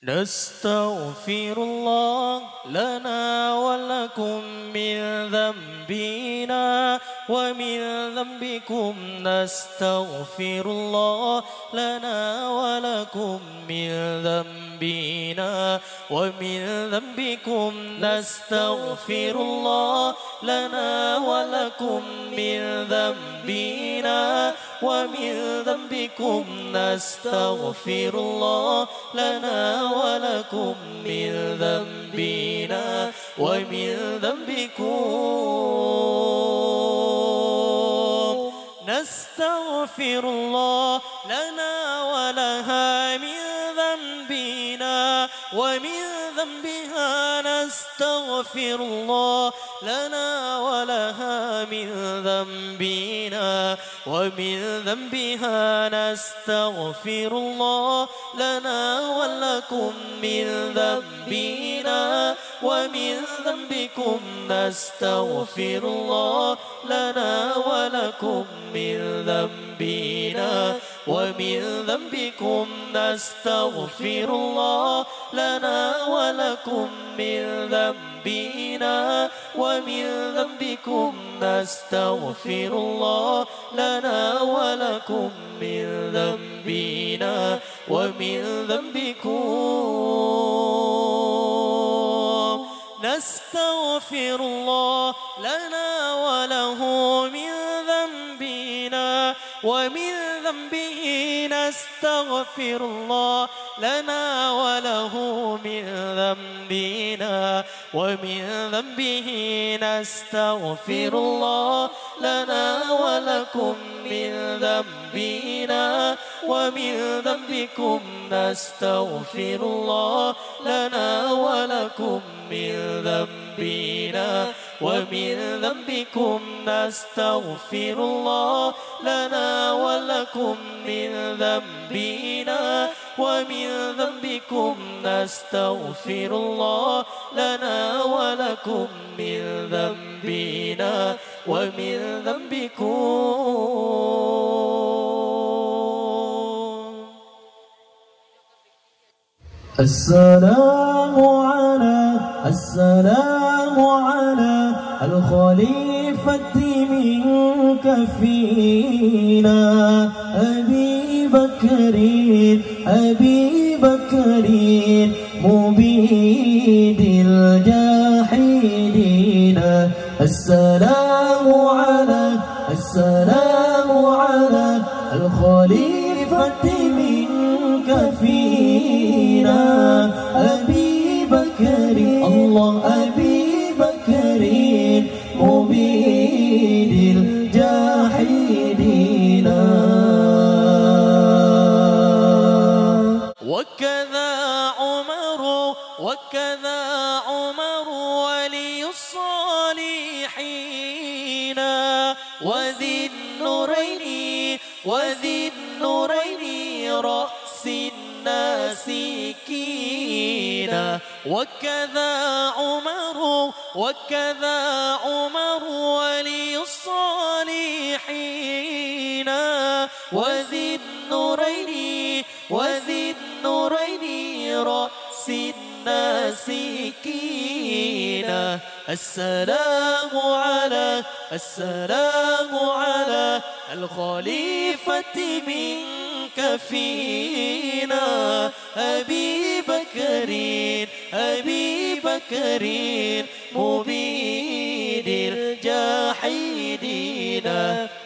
نستغفر الله لنا ولكم من ذنبنا ومن ذنبكم نستغفر الله لنا ولكم من ذنبنا ومن ذنبكم نستغفر الله لنا ولكم من ذنبنا ومن ذنبكم نستغفر الله لنا ولكم من ذنبنا ومن ذنبكم نستغفر الله لنا ولها من ذنبنا ومن ذنبها نستغفر الله لنا ولها من ذنبنا ومن ذنبها نستغفر الله لنا ولكم من ذنبنا ومن ذنبكم نستغفر الله لنا ولكم من ذنبنا ومن ذنبكم نستغفر الله لنا ولكم من ذنبنا ومن ذنبكم نستغفر الله لنا ولكم من ذنبنا ومن ذنبكم نستغفر الله لنا وله من ذنبنا ومن ذنبه نستغفر الله لنا وله من ذنبنا ومن ذنبه نستغفر الله لنا ولكم من ذنبنا ومن ذنبكم نستغفر الله لنا ولكم من ذنبنا ومن ذنبكم نستغفر الله لنا ولكم من ذنبنا ومن ذنبكم نستغفر الله لنا ولكم من ذنبنا ومن ذنبكم السلام على الخليفة منك فينا أبي بكر مبيد الجاحدين السلام على الخليفة منك فينا أبي بكر مبيد الجاحدين وكذا عمر ولي الصالحين وذي النورين رأس الناسكين وكذا عمر ولي الصالحين وذي النورين رأس الناسكين السلام على الخليفة منك فينا أبي بكر مبيد الجاحدين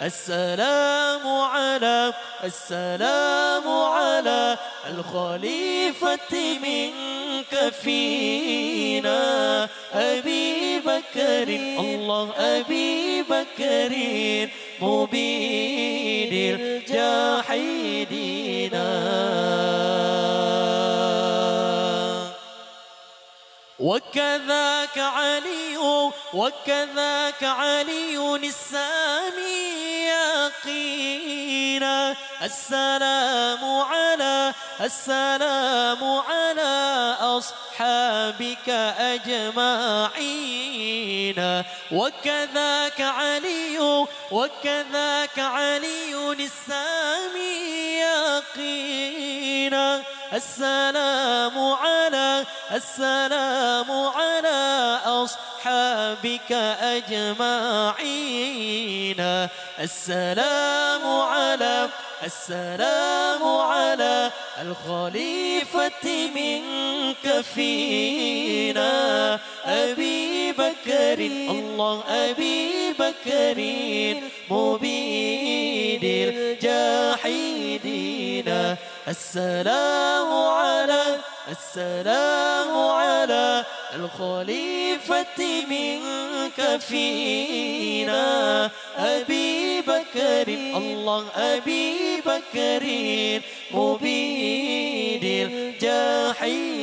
السلام على الخليفة منك فينا أبي بكر مبيد الجاحدين وكذاك علي السامي يقينا السلام على أصحابك أجمعين وكذاك علي السامي يقينا السلام على السلام على أصحابك أجمعين السلام على الخليفة منك فينا أبي بكر الله أبي بكر مبيد الجاحدين السلام على الخليفة منك فينا أبي بكر الله أبي بكر مبيد الجاحدين